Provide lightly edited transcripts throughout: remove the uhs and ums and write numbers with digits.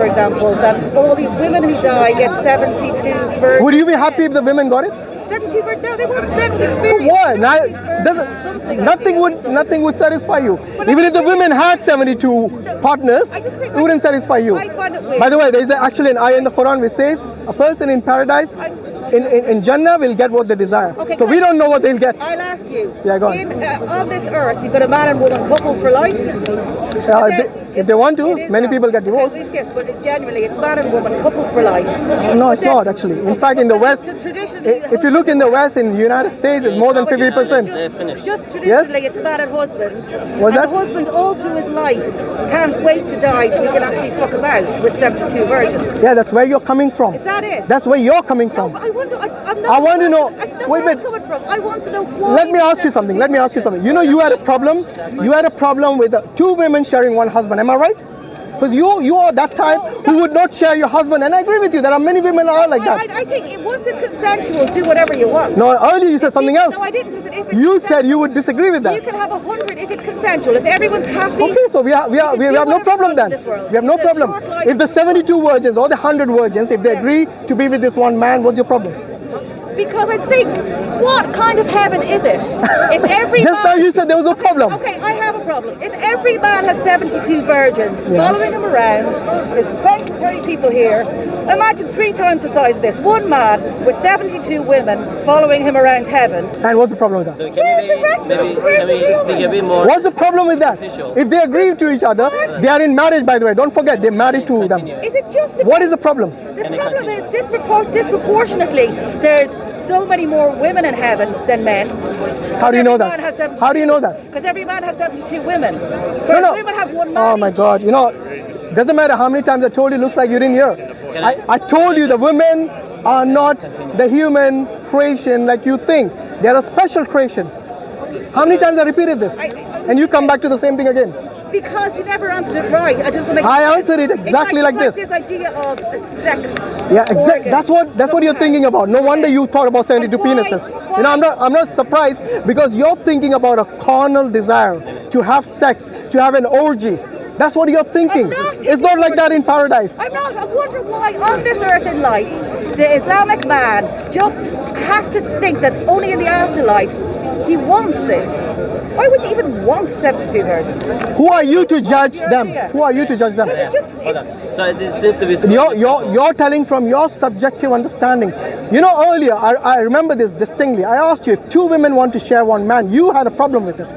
for example, that all these women who die get 72 virgins. Would you be happy if the women got it? 72 virgins? No, they want men with experience. So what? Nothing would satisfy you. Even if the women had 72 partners, it wouldn't satisfy you. I find it weird. By the way, there is actually an ayah in the Quran which says a person in paradise, in Jannah, will get what they desire. Okay, so we don't know what they'll get. I'll ask you. Yeah, go on. On this earth, you've got a man and woman couple for life. If they want to, many people get divorced. Yes, but generally it's man and woman couple for life. No, it's not actually. In fact, in the West, if you look in the West, in the United States, it's more than 50%. Just traditionally, it's man and husband. What's that? The husband all through his life can't wait to die so he can actually fuck about with 72 virgins. Yeah, that's where you're coming from. Is that it? That's where you're coming from. No, I'm not. I want to know. That's not Wait a where I'm minute. coming from. I want to know why. Let me ask you something. You know, you had a problem. You had a problem with two women sharing one husband. Am I right? Because you are that type who would not share your husband, and I agree with you. There are many women who are like that. I think once it's consensual, do whatever you want. No, earlier you said something else. No, I didn't. You said you would disagree with that. You can have 100 if it's consensual. If everyone's happy. Okay, so we have no problem then. We have no problem. If the 72 virgins or the 100 virgins, if they agree to be with this one man, what's your problem? Because I think, what kind of heaven is it? If every Just now you said there was no problem. Okay, I have a problem. If every man has 72 virgins following him around, there's 20, 30 people here. Imagine 3 times the size of this. One man with 72 women following him around heaven. And what's the problem with that? So where's the rest of them? Where's the human? What's the problem with that? If they agree to each other, they are in marriage, by the way. Don't forget, they're married to them. Is it just what is the problem? The problem is disproportionately there's so many more women in heaven than men. How do you know that? How do you know that? Because every man has 72 women. Whereas women have one man. Oh my God. You know, doesn't matter how many times I told you, looks like you didn't hear. I told you the women are not the human creation like you think. They're a special creation. How many times I repeated this? And you come back to the same thing again. Because you never answered it right. I answered it exactly like this. This idea of sex. Yeah, exactly. That's what you're thinking about. No wonder you thought about 72 penises. You know, I'm not surprised because you're thinking about a carnal desire to have sex, to have an orgy. That's what you're thinking. It's not like that in paradise. I'm not. I wonder why on this earth in life, the Islamic man just has to think that only in the afterlife he wants this. Why would you even want 72 virgins? Who are you to judge them? Who are you to judge them? So this seems to be you're telling from your subjective understanding. You know, earlier, I remember this distinctly. I asked you if 2 women want to share one man. You had a problem with it.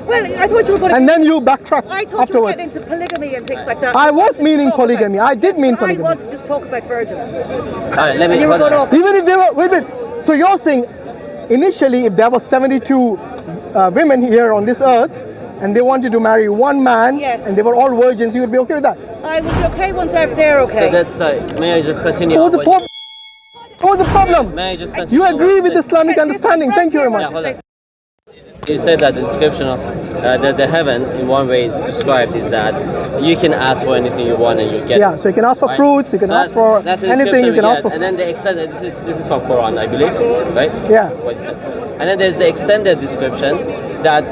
Well, I thought you were going to... And then you backtracked I thought afterwards. You were getting into polygamy and things like that. I was meaning polygamy. I did mean polygamy. I want to just talk about virgins. Alright, let me... You were going off. Even if they were... Wait a minute. So you're saying, initially, if there were 72 women here on this earth, and they wanted to marry one man, and they were all virgins, you would be okay with that? I would be okay once they're okay. So that's... Sorry, may I just continue? So what's the problem? What's the problem? May I just continue? You agree with Islamic understanding. Thank you very much. Yeah, you said that the description of the heaven in one way is described is that you can ask for anything you want and you get. Yeah, so you can ask for fruits, you can ask for anything, you can ask for. And then the extended, this is from Quran, I believe, right? Yeah. What you said. And then there's the extended description that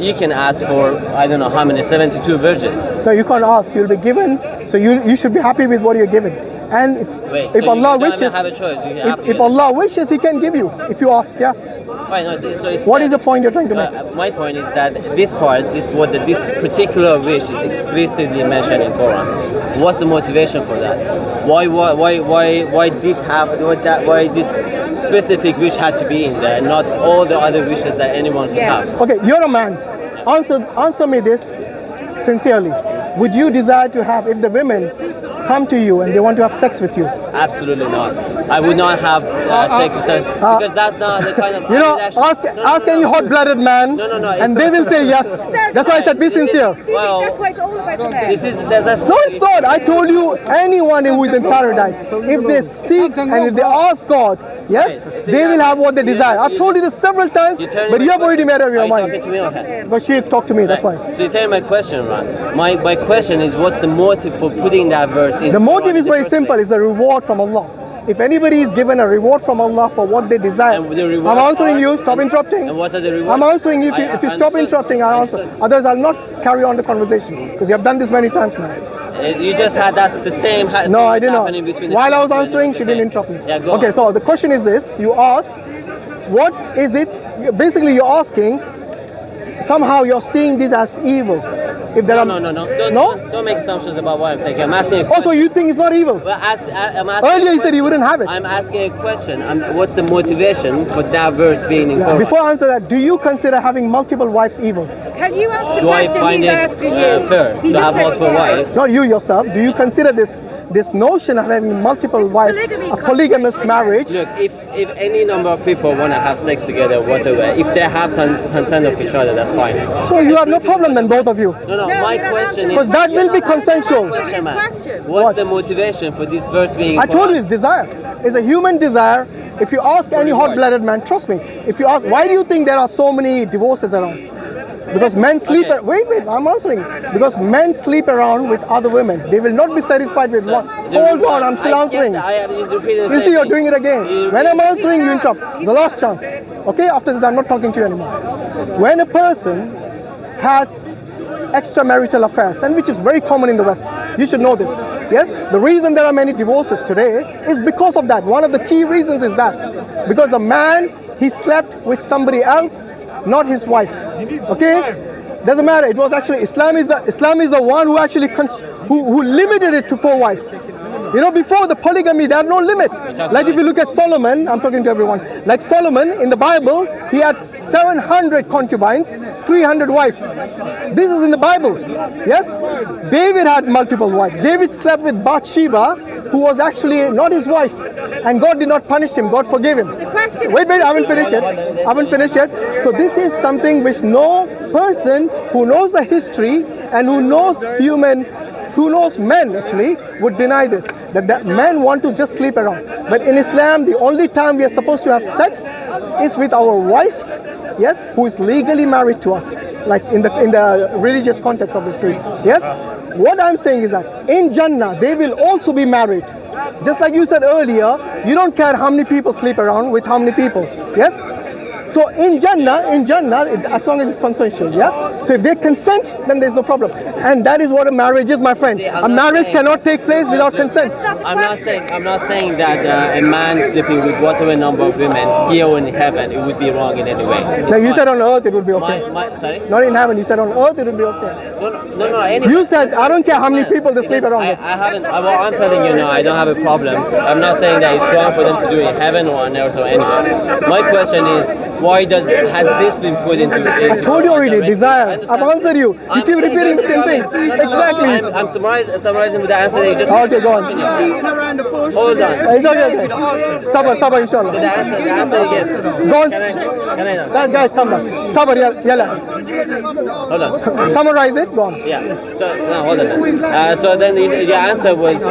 you can ask for, I don't know how many, 72 virgins. No, you can't ask. You'll be given. So you should be happy with what you're given. And if Allah wishes, if Allah wishes, He can give you if you ask. Yeah. Right, no, so what is the point you're trying to make? My point is that this particular wish is explicitly mentioned in Quran. What's the motivation for that? Why this specific wish had to be in there, and not all the other wishes that anyone can have? Okay, you're a man. Answer me this sincerely. Would you desire to have, if the women come to you and they want to have sex with you? Absolutely not. I would not have sex with them because that's not the kind of... You know, ask any hot-blooded man and they will say yes. That's why I said be sincere. Well, that's why it's all about the man. No, it's not. I told you, anyone who is in paradise, if they seek and if they ask God, yes, they will have what they desire. I've told you this several times, but you have already made up your mind. But she talked to me, that's why. So you tell me my question, Ron. My question is, what's the motive for putting that verse in? The motive is very simple. It's the reward from Allah. if anybody is given a reward from Allah for what they desire, And the rewards I'm answering are- you. Stop interrupting. And what are the rewards? I'm answering you. If you stop understood. interrupting, I'll answer. Understood. Others, I'll not carry on the conversation because you have done this many times now. You just had that's the same. No, I did not. happening between the While two I was of you. answering, she didn't Okay. interrupt me. Yeah, go Okay, on. so the question is this: you ask, what is it? Basically, you're asking. Somehow, you're seeing this as evil. If there No. Don't make assumptions about what I'm thinking. I'm asking. Also, you think it's not evil? Well, I'm asking Earlier, you said you wouldn't have it. I'm asking a question. What's the motivation for that verse being in Yeah. Quran? Before I answer that, do you consider having multiple wives evil? Can you answer the Do I question find he's it asking you? fair He to just have said multiple yeah. wives? Not you yourself. Do you consider this notion of having multiple wives polygamy a polygamous conversation. marriage? Look, if any number of people want to have sex together, whatever, if they have consent of each other, that's fine. So you have no problem then, both of you. No, No, my you're not question answering is. Because that will be consensual. Question, man. question. What's What? the motivation for this verse being in I told Quran? you it's desire. It's a human desire. If you ask any hot-blooded man, trust me, if you ask, why do you think there are so many divorces around? Because men sleep. Okay. Wait, I'm answering. Because men sleep around with other women. They will not be satisfied with one. Hold on, I'm still answering. You see, you're doing it again. When I'm answering, you interrupt. The last chance. Okay, after this, I'm not talking to you anymore. When a person has extramarital affairs, and which is very common in the West, you should know this. Yes, the reason there are many divorces today is because of that. One of the key reasons is that because the man, he slept with somebody else, not his wife. Okay, doesn't matter. It was actually Islam is the one who actually who limited it to 4 wives. You know, before the polygamy, there had no limit. Like if you look at Solomon, I'm talking to everyone. Like Solomon in the Bible, he had 700 concubines, 300 wives. This is in the Bible. Yes, David had multiple wives. David slept with Bathsheba, who was actually not his wife, and God did not punish him. God forgave him. Wait, I haven't finished yet. So this is something which no person who knows the history and who knows men actually would deny this, that men want to just sleep around. But in Islam, the only time we are supposed to have sex is with our wife, yes, who is legally married to us, like in the religious context obviously. Yes, what I'm saying is that in Jannah they will also be married. Just like you said earlier, you don't care how many people sleep around with how many people. Yes. So in Jannah, as long as it's consensual, yeah? So if they consent, then there's no problem. And that is what a marriage is, my friend. See, a marriage cannot take place without consent. I'm not saying that a man sleeping with whatever number of women here or in heaven, it would be wrong in any way. It's Like you fine. said on earth, it would be okay. Sorry? Not in heaven, you said on earth, it would be okay. No. You said, I don't care how many people they sleep around with. I'm telling you now, I don't have a problem. I'm not saying that it's wrong for them to do it in heaven or on earth or anywhere. My question is, why has this been put into? I told you already, desire. I've answered you. You keep repeating the same thing. Exactly. I'm summarizing with the answer that you just Okay, go on. Hold on. It's okay. Sabr, inshallah. So the answer you give. Go on. Can I know? Guys, come back. Sabr, yalla. Hold on. Summarize it, go on. Yeah. So no, hold on. So then your answer was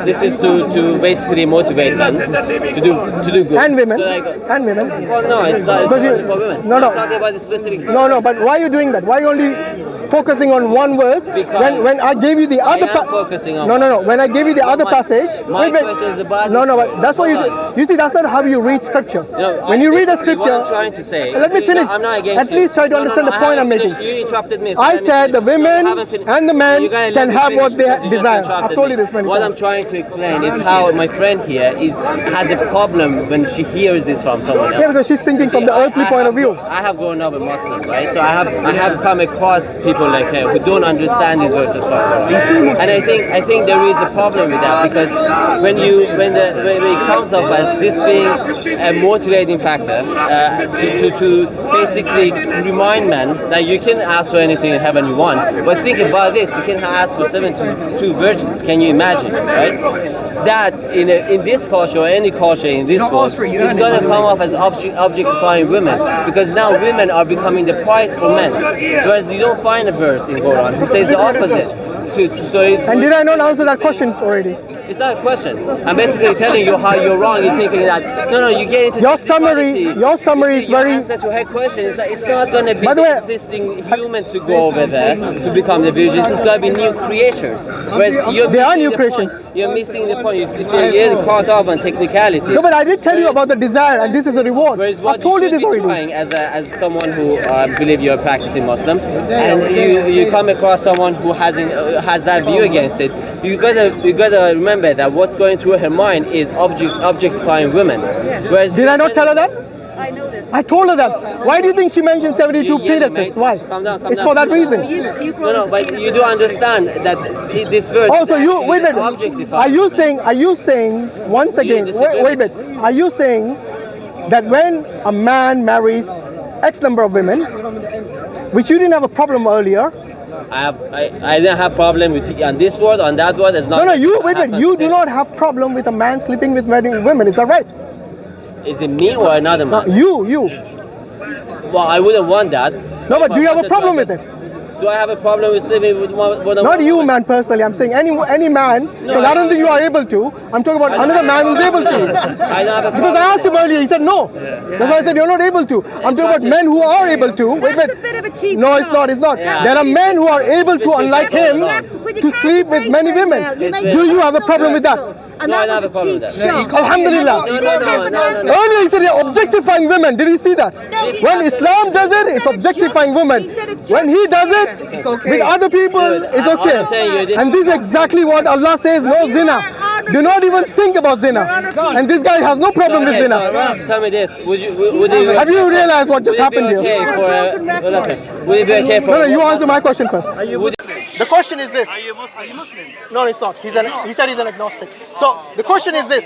this is to basically motivate men to do good. And women. So And women. well, no, it's not. It's Because not you- for women. no, no. I'm talking about the specific. No, but why are you doing that? Why are you only focusing on one verse when I gave you the other am focusing on No. When I gave you the other passage. My question is about No, this but verse. that's what you Hold do. You see, that's not how you read scripture. No, when you read a basically scripture, what I'm trying to say. let me See, finish. I'm not against At least try to understand the I point I'm haven't making. finished. You interrupted me. So I let me said the finish. women No, I haven't finished. and the men You gotta let can me have finish what they because you just desire. interrupted I've told me. you this many What times. I'm trying to explain is how my friend here has a problem when she hears this from someone else. Yeah, because she's thinking from the earthly point of view. I have grown up a Muslim, right? So I have come across people like her who don't understand these verses from Quran. And I think there is a problem with that because when it comes off as this being a motivating factor to basically remind men that you can ask for anything in heaven you want, but think about this: you can ask for 72 virgins. Can you imagine, right? That in this culture or any culture in this world is going to come off as objectifying women because now women are becoming the price for men, whereas you don't find a verse in Quran who says the opposite. And did I not answer that question already? It's not a question. I'm basically telling you how you're wrong. You're thinking that no, you get into Your summary is your very. answer to her question is that it's not going to be By the the way, existing humans who go over there to become the virgins. It's going to be new creatures. Whereas They are new creations. You're missing the point. You're getting caught up on technicality. No, but I did tell you about the desire, and this is a reward. Whereas I've what told you you this should be already. trying as someone who believe you're a practicing Muslim, and you come across someone who has that view against it, you gotta remember that what's going through her mind is objectifying women. Whereas Did I not tell her that? I know this. I told her that. Why do you think she mentioned 72 You yelling, fetuses? mate. Why? Calm down, It's calm for down. that reason. No, but you do understand that this verse. Also, is you actually wait a minute. objectifying Are you women. saying once again? disagree? Wait a minute. Are you saying that when a man marries X number of women, which you didn't have a problem earlier? I didn't have problem with on this word, on that word. It's not. No, you wait a minute. You do not have problem with a man sleeping with many women. Is that right? Is it me or another man? You. Well, I wouldn't want that. No, but do you have a problem with it? Do I have a problem with sleeping with one? Not you, man, personally. I'm saying any man, because I don't think you are able to. I'm talking about another man who's able to. I don't have a problem. Because I asked him earlier, he said no. That's why I said you're not able to. I'm talking about men who are able to. Wait. That's a bit of a cheap No, it's not. It's not. Yeah. There are men who are able to, unlike him, to sleep with many women. Do you have a problem with that? No, I don't have a problem with that. Alhamdulillah. No. Earlier he said you're objectifying women. Did you see that? When Islam does it, it's objectifying women. When he does it, with other people, it's okay. And this is exactly what Allah says, no zina. Do not even think about zina. And this guy has no problem with zina. Tell me this. Would you Have you realized what just happened here? Would it be okay for No, you answer my question first. Would- The question is this. Are you Muslim? No, it's not. He said he's an agnostic. So the question is this.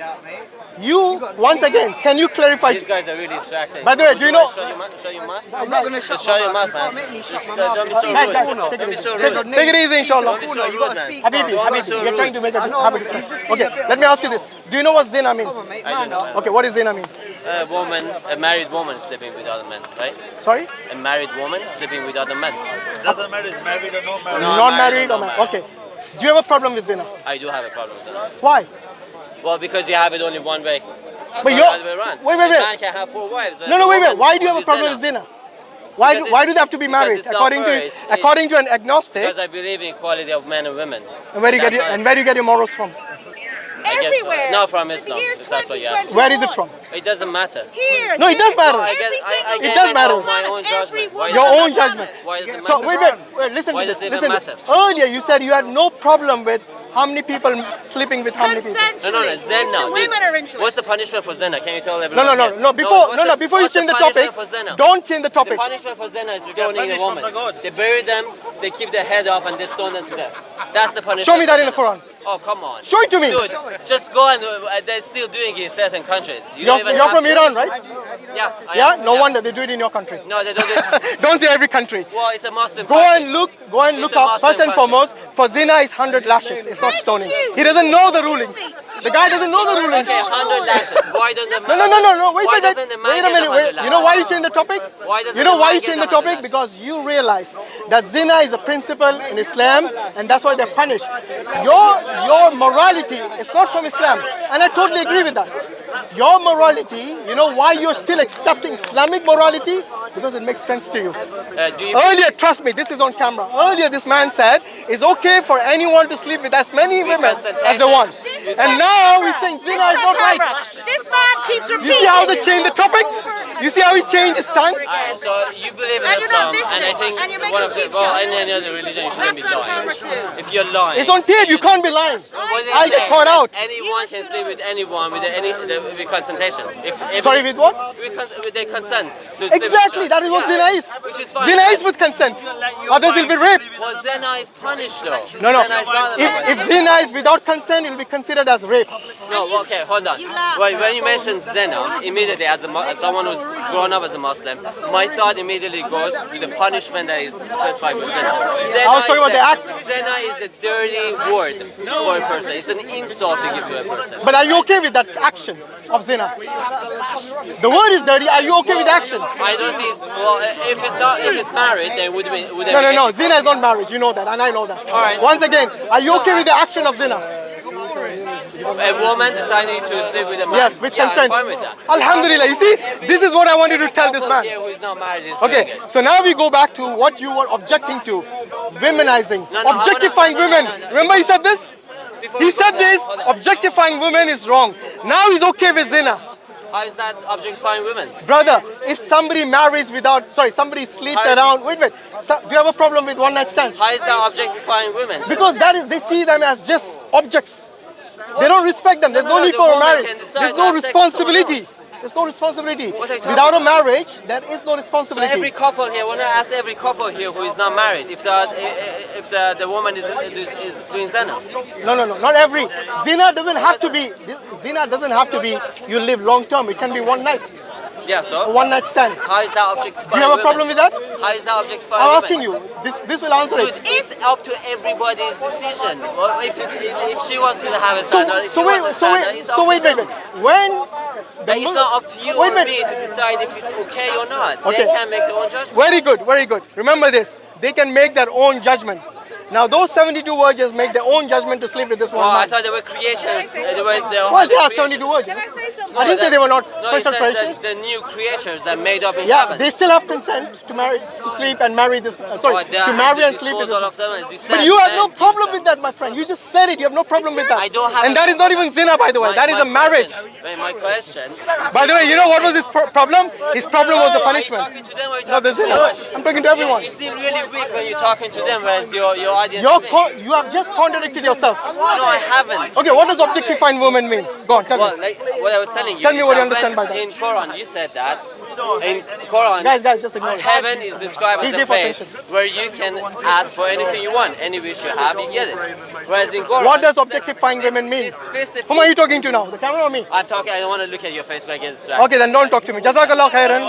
You, once again, can you clarify? These guys are really distracting. By the way, do you know? Show your mouth? I'm not going to Just show your mouth, man. Just, don't be so rude. Guys, take Don't it be easy. so rude. Take it easy, inshallah. Don't be so rude, man. Habibi, you're trying to make a habit. Okay, let me ask you this. Do you know what zina means? I don't know. Okay, what does zina mean? A married woman sleeping with other men, right? Sorry? A married woman sleeping with other men. Doesn't matter if married or not married. No, Non-married or not married? Okay. Do you have a problem with zina? I do have a problem with that. Why? Well, because you have it only one way. But It's you're- not the other way around. wait. A man can have 4 wives. No, wait. Why do you have a problem with zina? Why do they have to be because married? it's not According to an agnostic, Because I believe in equality of men and women. and where do you get your morals from? Everywhere. No, from In the Islam, years if that's what you ask. 2021. Where is it from? It doesn't matter. Here. No, it does matter. I get, Every single I It get does matter. my own judgment. Why Your does it own matter? judgment. Why does it matter? So wait, listen Why to does this. it even Listen. matter? Earlier you said you had no problem with how many people sleeping with how many people. No, zina. The women are into What's it. the punishment for zina? Can you tell everyone? No. Before you change the topic, don't change the The topic. punishment for zina is stoning a punishment woman. by God. They bury them, they keep their head up, and they stone them to death. That's the punishment. Show me that for in the zina. Quran. Oh, come on. Show it to me. Dude, just go and they're still doing it in certain countries. You're from Iran, right? Yeah. I Yeah. am. No wonder they do it in your country. No, they don't do it. Don't say every country. Well, it's a Muslim Go country. and look It's a up. Muslim First and country. foremost, for zina is 100 lashes. It's not stoning. He doesn't know the rulings. The guy doesn't know the rulings. Okay, 100 lashes. Why don't the No. Wait Why a minute. doesn't the man Wait a get minute. 100 You know why you lashes? change the topic? Why doesn't You know the why man you get change the 100 topic? lashes? Because you realize that zina is a principle in Islam, and that's why they're punished. Your morality is not from Islam, and I totally agree with that. Your morality, you know why you're still accepting Islamic morality? Because it makes sense to you. Do you Earlier, trust me, this is on camera. Earlier, this man said it's okay for anyone to sleep with as many women as they want. And now he's saying zina is not right. This man keeps repeating. You see how they changed the topic? You see how he changed his stance? Alright, so you believe in And you're not Islam, and I listening, think and you're making one of the, cheap well, shots. in any other religion, you shouldn't be That's on lying. camera too. If you're lying, It's on tape, you can't be lying. What they I'll get say, caught out. Anyone can sleep with anyone with consultation. If Sorry, with what? with their consent. to sleep with Exactly, each other. that is what Yeah, zina is. Which is fine. Zina is with consent. Others will be raped. Well, zina is punished though. No. Zina is not If zina is without consent, it will be considered as rape. No, okay, hold on. You laugh. When you mention zina, immediately as someone who's grown up as a Muslim, my thought immediately goes to the punishment that is specified with zina. I was talking about the act. Zina is a dirty word for a person. It's an insult to give to a person. But are you okay with that action of zina? The word is dirty. Are you okay with the action? I don't think it's, well, if it's married, then would be. No. Zina is not marriage. You know that, and I know that. Alright. Once again, are you okay with the action of zina? A woman deciding to sleep with a man. Yes, with consent. I'm fine with that. Alhamdulillah. You see, this is what I wanted to tell this man. Here who is not married is Okay, doing it. so now we go back to what you were objecting to, womenizing, No, no, objectifying no, no, no, women. no, no. Remember he said this? Before He we go said there, this, hold on. objectifying women is wrong. Now he's okay with zina. How is that objectifying women? Brother, if somebody marries without, somebody sleeps How is- around, wait, do you have a problem with one night stands? How is that objectifying women? Because they see them as just objects. They don't respect them. There's no No, need the for a woman marriage. can decide There's to no have sex with someone responsibility. else. There's no responsibility. What are you talking Without a about? marriage, there is no So responsibility. every couple here, when I ask every couple here who is not married, if the woman is doing zina. No, not every. Zina doesn't have to be you live long term. It can be one night, Yeah, so one night stand. how is that objectifying? Do you have a women? problem with that? How is that objectifying? I'm women? asking you. This will answer Dude, it. it's up to everybody's decision. Well, if she wants to have a son, or if So he wants a son, it's up to wait. them. When But it's not up to you Wait, or wait. me to decide if it's okay or not. Okay. They can make their own judgment. Very good. Remember this. They can make their own judgment. Now those 72 virgins make their own judgment to sleep with this one Oh, I man. thought they were creations. Well, there are 72 virgins. Can I say something? I didn't say they were not No, special you said creations. the new creatures that made up in Yeah, heaven. they still have consent to sleep and marry this. To marry and sleep with all this. of them, as you said. But you have no then problem you with that, my friend. You just said it. You have no problem with that. I don't have And a- that is not even zina, by the way. That is a marriage. My question. By the way, you know what was his problem? His problem was the Are you punishment. talking to them or are you Not the talking to zina. them? I'm talking to everyone. You seem really weak when you're talking to them, whereas your audience. to me. You have just contradicted yourself. No, I haven't. Okay, what does objectifying women mean? Go on, tell Well, me. like what I was telling you. Tell me is what you that understand when by that. In Quran, you said that. In Quran, Guys, just ignore it. heaven is described as DJ a place for where you can ask for anything you want. Any wish you have, you get it. Whereas in Quran, What does objectifying women mean? this specific- Whom are you talking to now? The camera or me? I'm talking. I don't want to look at your face, but I get distracted. Okay, then don't talk to me. Jazak Allah Khairan.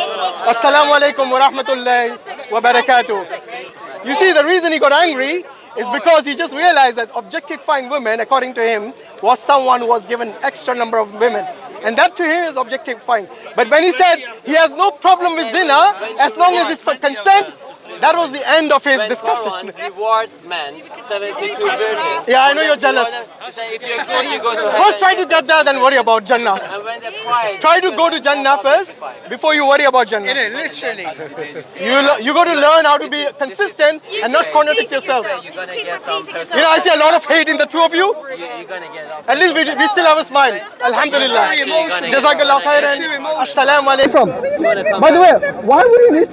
Assalamu alaikum wa rahmatullahi wa barakatuh. You see, the reason he got angry is because he just realized that objectifying women, according to him, was someone who was given extra number of women. And that to him is objectifying. But when he said he has no problem with zina, as long as it's for consent, that was the end of his When discussion. Quran rewards men 72 virgins. Yeah, I know you're jealous. You say if you're good, you go to heaven. First try to get there, then worry about Jannah. And when the prize, Try to go to Jannah first before you worry about Jannah. Literally. You got to learn how to be consistent and not contradict yourself. you're gonna get some person. You know, I see a lot of hate in the two of you. You're gonna get up. At least we still have a smile. Alhamdulillah. Jazak Allah Khair. Assalamu alaikum. By the way, why would you need